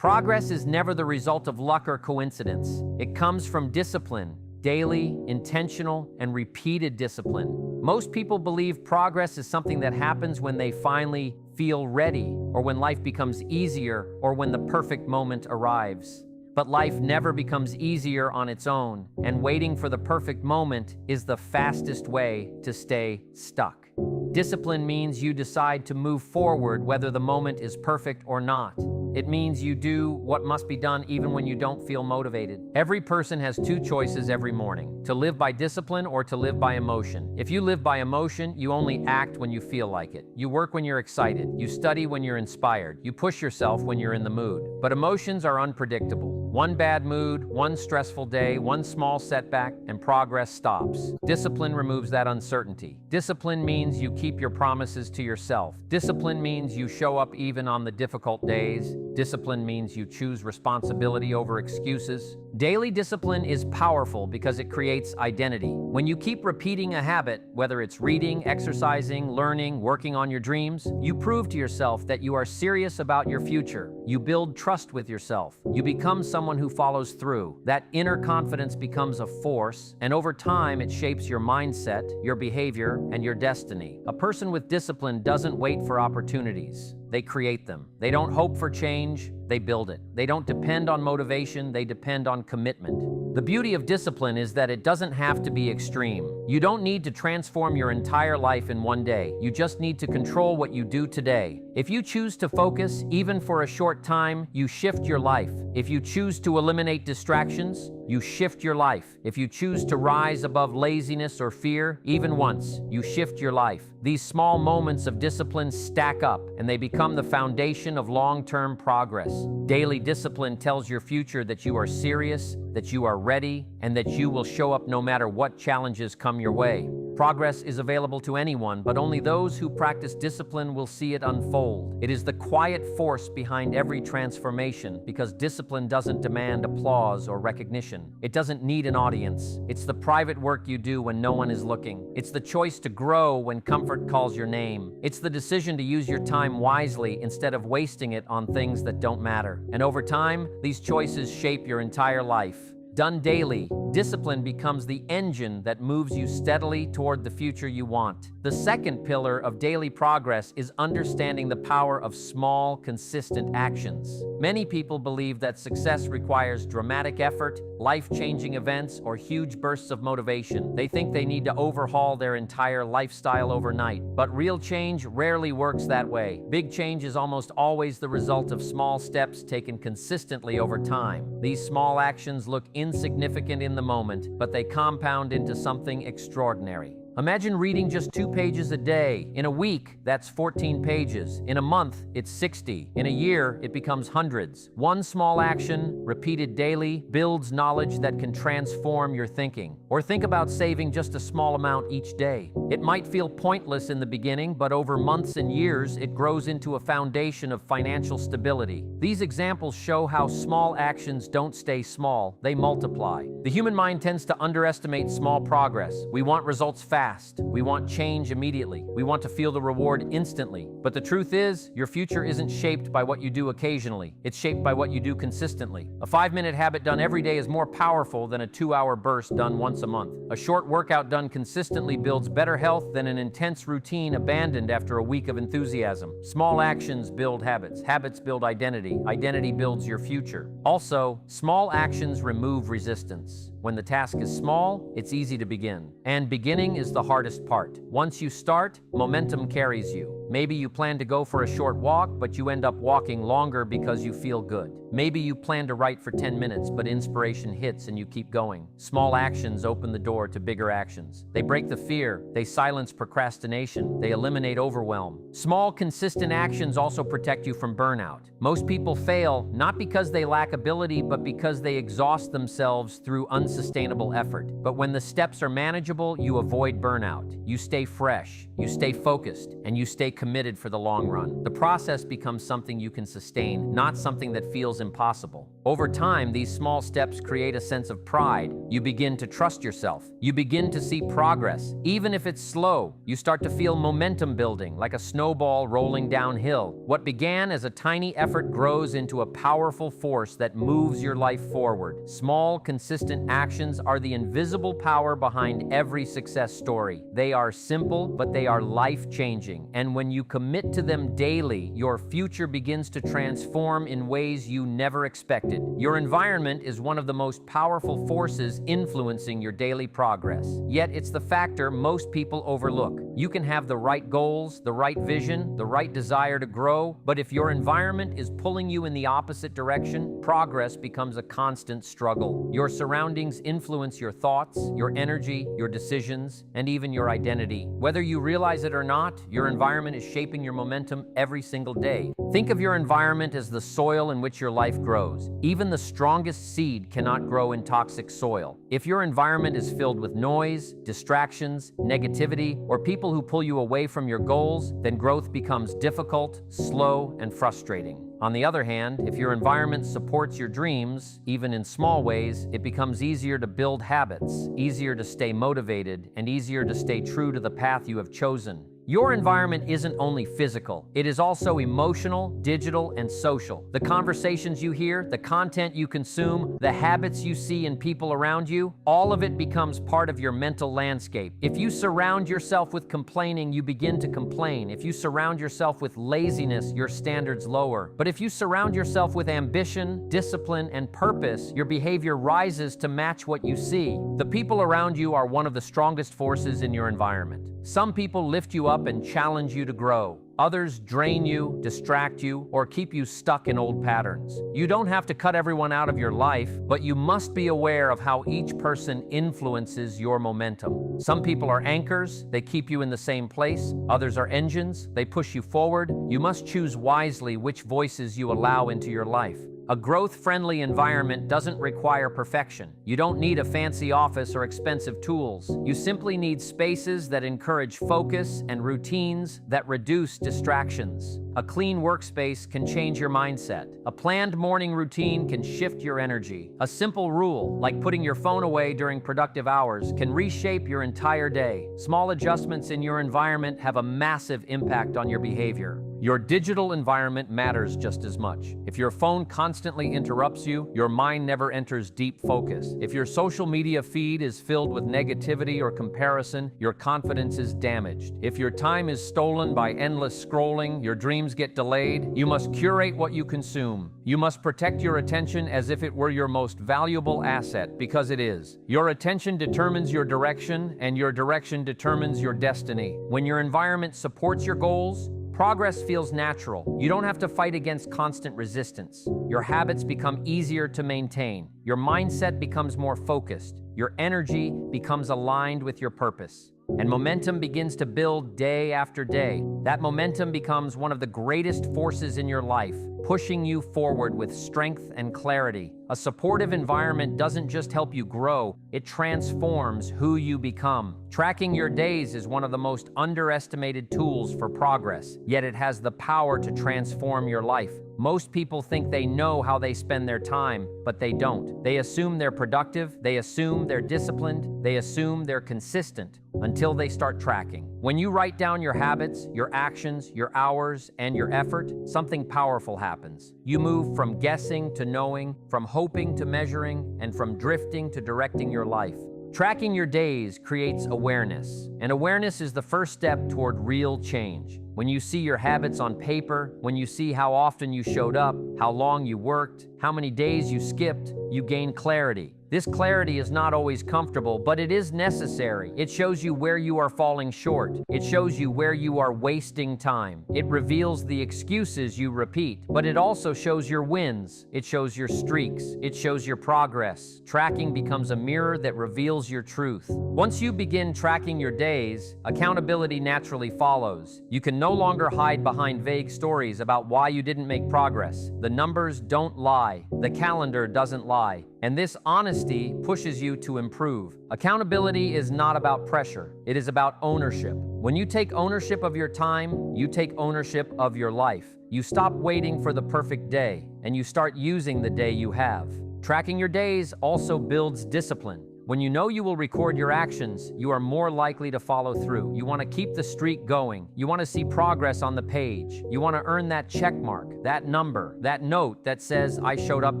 Progress is never the result of luck or coincidence. It comes from discipline, daily, intentional, and repeated discipline. Most people believe progress is something that happens when they finally feel ready, or when life becomes easier, or when the perfect moment arrives. But life never becomes easier on its own, and waiting for the perfect moment is the fastest way to stay stuck. Discipline means you decide to move forward whether the moment is perfect or not. It means you do what must be done even when you don't feel motivated. Every person has two choices every morning: to live by discipline or to live by emotion. If you live by emotion, you only act when you feel like it. You work when you're excited. You study when you're inspired. You push yourself when you're in the mood. But emotions are unpredictable. One bad mood, one stressful day, one small setback, and progress stops. Discipline removes that uncertainty. Discipline means you keep your promises to yourself. Discipline means you show up even on the difficult days. Discipline means you choose responsibility over excuses. Daily discipline is powerful because it creates identity. When you keep repeating a habit, whether it's reading, exercising, learning, working on your dreams, you prove to yourself that you are serious about your future. You build trust with yourself. You become someone who follows through. That inner confidence becomes a force, and over time it shapes your mindset, your behavior, and your destiny. A person with discipline doesn't wait for opportunities. They create them. They don't hope for change, they build it. They don't depend on motivation, they depend on commitment. The beauty of discipline is that it doesn't have to be extreme. You don't need to transform your entire life in one day. You just need to control what you do today. If you choose to focus, even for a short time, you shift your life. If you choose to eliminate distractions, you shift your life. If you choose to rise above laziness or fear, even once, you shift your life. These small moments of discipline stack up, and they become the foundation of long-term progress. Daily discipline tells your future that you are serious, that you are ready, and that you will show up no matter what challenges come your way. Progress is available to anyone, but only those who practice discipline will see it unfold. It is the quiet force behind every transformation, because discipline doesn't demand applause or recognition. It doesn't need an audience. It's the private work you do when no one is looking. It's the choice to grow when comfort calls your name. It's the decision to use your time wisely instead of wasting it on things that don't matter. And over time, these choices shape your entire life. Done daily, discipline becomes the engine that moves you steadily toward the future you want. The second pillar of daily progress is understanding the power of small, consistent actions. Many people believe that success requires dramatic effort, life-changing events, or huge bursts of motivation. They think they need to overhaul their entire lifestyle overnight. But real change rarely works that way. Big change is almost always the result of small steps taken consistently over time. These small actions look insignificant in the moment, but they compound into something extraordinary. Imagine reading just 2 pages a day. In a week, that's 14 pages. In a month, it's 60. In a year, it becomes hundreds. One small action, repeated daily, builds knowledge that can transform your thinking. Or think about saving just a small amount each day. It might feel pointless in the beginning, but over months and years, it grows into a foundation of financial stability. These examples show how small actions don't stay small, they multiply. The human mind tends to underestimate small progress. We want results fast. We want change immediately. We want to feel the reward instantly. But the truth is, your future isn't shaped by what you do occasionally. It's shaped by what you do consistently. A 5-minute habit done every day is more powerful than a 2-hour burst done once a month. A short workout done consistently builds better health than an intense routine abandoned after a week of enthusiasm. Small actions build habits. Habits build identity. Identity builds your future. Also, small actions remove resistance. When the task is small, it's easy to begin. And beginning is the hardest part. Once you start, momentum carries you. Maybe you plan to go for a short walk, but you end up walking longer because you feel good. Maybe you plan to write for 10 minutes, but inspiration hits and you keep going. Small actions open the door to bigger actions. They break the fear. They silence procrastination. They eliminate overwhelm. Small, consistent actions also protect you from burnout. Most people fail not because they lack ability, but because they exhaust themselves through unsustainable effort. But when the steps are manageable, you avoid burnout. You stay fresh, you stay focused, and you stay committed for the long run. The process becomes something you can sustain, not something that feels impossible. Over time, these small steps create a sense of pride. You begin to trust yourself. You begin to see progress. Even if it's slow, you start to feel momentum building, like a snowball rolling downhill. What began as a tiny effort grows into a powerful force that moves your life forward. Small, consistent actions are the invisible power behind every success story. They are simple, but they are life-changing. And when you commit to them daily, your future begins to transform in ways you never expected. Your environment is one of the most powerful forces influencing your daily progress. Yet it's the factor most people overlook. You can have the right goals, the right vision, the right desire to grow, but if your environment is pulling you in the opposite direction, progress becomes a constant struggle. Your surroundings influence your thoughts, your energy, your decisions, and even your identity. Whether you realize it or not, your environment is shaping your momentum every single day. Think of your environment as the soil in which your life grows. Even the strongest seed cannot grow in toxic soil. If your environment is filled with noise, distractions, negativity, or people who pull you away from your goals, then growth becomes difficult, slow, and frustrating. On the other hand, if your environment supports your dreams, even in small ways, it becomes easier to build habits, easier to stay motivated, and easier to stay true to the path you have chosen. Your environment isn't only physical, it is also emotional, digital, and social. The conversations you hear, the content you consume, the habits you see in people around you, all of it becomes part of your mental landscape. If you surround yourself with complaining, you begin to complain. If you surround yourself with laziness, your standards lower. But if you surround yourself with ambition, discipline, and purpose, your behavior rises to match what you see. The people around you are one of the strongest forces in your environment. Some people lift you up and challenge you to grow. Others drain you, distract you, or keep you stuck in old patterns. You don't have to cut everyone out of your life, but you must be aware of how each person influences your momentum. Some people are anchors, they keep you in the same place. Others are engines, they push you forward. You must choose wisely which voices you allow into your life. A growth-friendly environment doesn't require perfection. You don't need a fancy office or expensive tools. You simply need spaces that encourage focus and routines that reduce distractions. A clean workspace can change your mindset. A planned morning routine can shift your energy. A simple rule, like putting your phone away during productive hours, can reshape your entire day. Small adjustments in your environment have a massive impact on your behavior. Your digital environment matters just as much. If your phone constantly interrupts you, your mind never enters deep focus. If your social media feed is filled with negativity or comparison, your confidence is damaged. If your time is stolen by endless scrolling, your dreams get delayed. You must curate what you consume. You must protect your attention as if it were your most valuable asset, because it is. Your attention determines your direction, and your direction determines your destiny. When your environment supports your goals, progress feels natural. You don't have to fight against constant resistance. Your habits become easier to maintain. Your mindset becomes more focused. Your energy becomes aligned with your purpose. And momentum begins to build day after day. That momentum becomes one of the greatest forces in your life, pushing you forward with strength and clarity. A supportive environment doesn't just help you grow, it transforms who you become. Tracking your days is one of the most underestimated tools for progress, yet it has the power to transform your life. Most people think they know how they spend their time, but they don't. They assume they're productive, they assume they're disciplined, they assume they're consistent, until they start tracking. When you write down your habits, your actions, your hours, and your effort, something powerful happens. You move from guessing to knowing, from hoping to measuring, and from drifting to directing your life. Tracking your days creates awareness, and awareness is the first step toward real change. When you see your habits on paper, when you see how often you showed up, how long you worked, how many days you skipped, you gain clarity. This clarity is not always comfortable, but it is necessary. It shows you where you are falling short. It shows you where you are wasting time. It reveals the excuses you repeat, but it also shows your wins. It shows your streaks. It shows your progress. Tracking becomes a mirror that reveals your truth. Once you begin tracking your days, accountability naturally follows. You can no longer hide behind vague stories about why you didn't make progress. The numbers don't lie. The calendar doesn't lie. And this honesty pushes you to improve. Accountability is not about pressure, it is about ownership. When you take ownership of your time, you take ownership of your life. You stop waiting for the perfect day, and you start using the day you have. Tracking your days also builds discipline. When you know you will record your actions, you are more likely to follow through. You want to keep the streak going. You want to see progress on the page. You want to earn that check mark, that number, that note that says, I showed up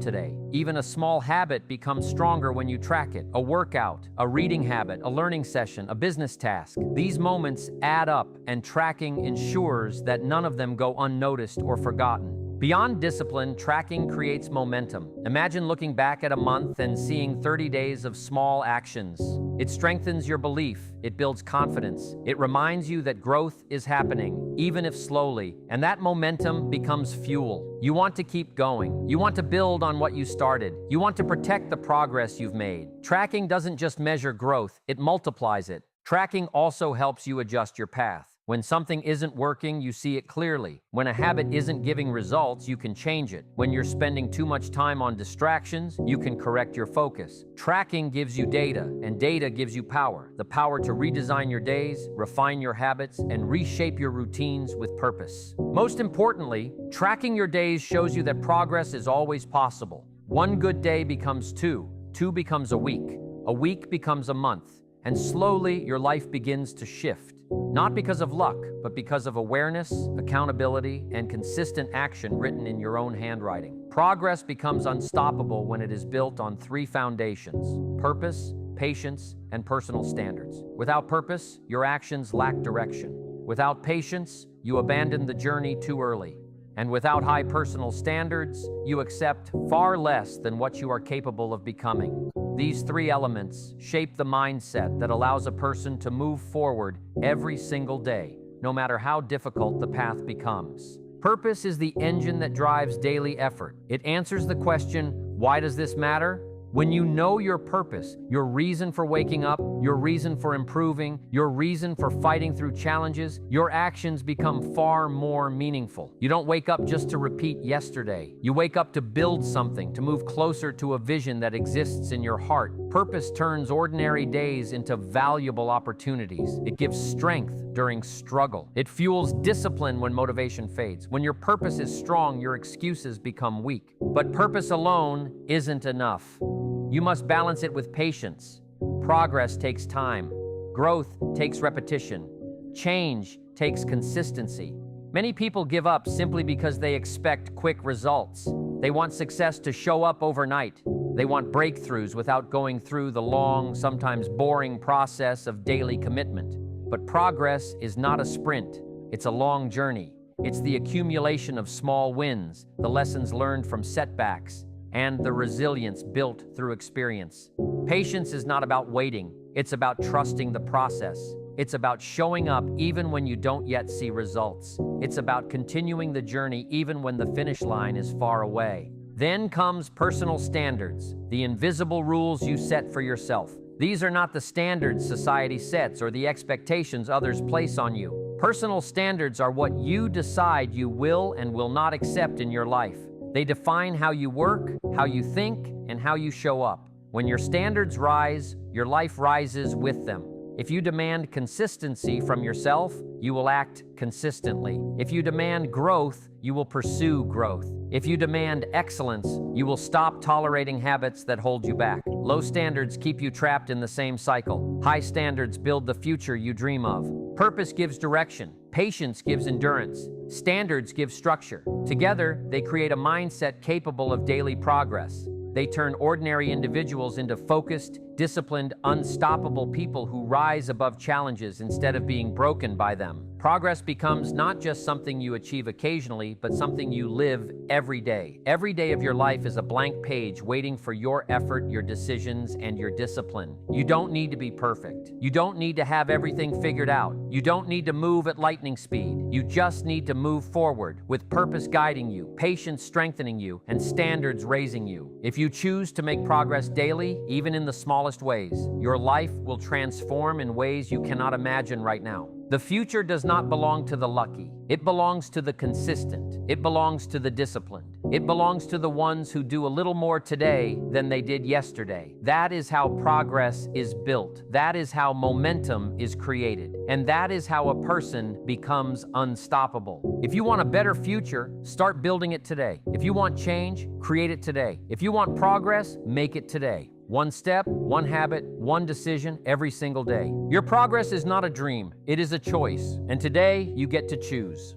today. Even a small habit becomes stronger when you track it. A workout, a reading habit, a learning session, a business task. These moments add up, and tracking ensures that none of them go unnoticed or forgotten. Beyond discipline, tracking creates momentum. Imagine looking back at a month and seeing 30 days of small actions. It strengthens your belief, it builds confidence, it reminds you that growth is happening, even if slowly, and that momentum becomes fuel. You want to keep going. You want to build on what you started. You want to protect the progress you've made. Tracking doesn't just measure growth, it multiplies it. Tracking also helps you adjust your path. When something isn't working, you see it clearly. When a habit isn't giving results, you can change it. When you're spending too much time on distractions, you can correct your focus. Tracking gives you data, and data gives you power. The power to redesign your days, refine your habits, and reshape your routines with purpose. Most importantly, tracking your days shows you that progress is always possible. One good day becomes two becomes a week becomes a month, and slowly your life begins to shift. Not because of luck, but because of awareness, accountability, and consistent action written in your own handwriting. Progress becomes unstoppable when it is built on three foundations: purpose, patience, and personal standards. Without purpose, your actions lack direction. Without patience, you abandon the journey too early. And without high personal standards, you accept far less than what you are capable of becoming. These three elements shape the mindset that allows a person to move forward every single day, no matter how difficult the path becomes. Purpose is the engine that drives daily effort. It answers the question, why does this matter? When you know your purpose, your reason for waking up, your reason for improving, your reason for fighting through challenges, your actions become far more meaningful. You don't wake up just to repeat yesterday. You wake up to build something, to move closer to a vision that exists in your heart. Purpose turns ordinary days into valuable opportunities. It gives strength during struggle. It fuels discipline when motivation fades. When your purpose is strong, your excuses become weak. But purpose alone isn't enough. You must balance it with patience. Progress takes time. Growth takes repetition. Change takes consistency. Many people give up simply because they expect quick results. They want success to show up overnight. They want breakthroughs without going through the long, sometimes boring process of daily commitment. But progress is not a sprint. It's a long journey. It's the accumulation of small wins, the lessons learned from setbacks, and the resilience built through experience. Patience is not about waiting. It's about trusting the process. It's about showing up even when you don't yet see results. It's about continuing the journey even when the finish line is far away. Then comes personal standards, the invisible rules you set for yourself. These are not the standards society sets or the expectations others place on you. Personal standards are what you decide you will and will not accept in your life. They define how you work, how you think, and how you show up. When your standards rise, your life rises with them. If you demand consistency from yourself, you will act consistently. If you demand growth, you will pursue growth. If you demand excellence, you will stop tolerating habits that hold you back. Low standards keep you trapped in the same cycle. High standards build the future you dream of. Purpose gives direction. Patience gives endurance. Standards give structure. Together, they create a mindset capable of daily progress. They turn ordinary individuals into focused, disciplined, unstoppable people who rise above challenges instead of being broken by them. Progress becomes not just something you achieve occasionally, but something you live every day. Every day of your life is a blank page waiting for your effort, your decisions, and your discipline. You don't need to be perfect. You don't need to have everything figured out. You don't need to move at lightning speed. You just need to move forward with purpose guiding you, patience strengthening you, and standards raising you. If you choose to make progress daily, even in the smallest ways, your life will transform in ways you cannot imagine right now. The future does not belong to the lucky. It belongs to the consistent. It belongs to the disciplined. It belongs to the ones who do a little more today than they did yesterday. That is how progress is built. That is how momentum is created. And that is how a person becomes unstoppable. If you want a better future, start building it today. If you want change, create it today. If you want progress, make it today. One step, one habit, one decision every single day. Your progress is not a dream, it is a choice. And today, you get to choose.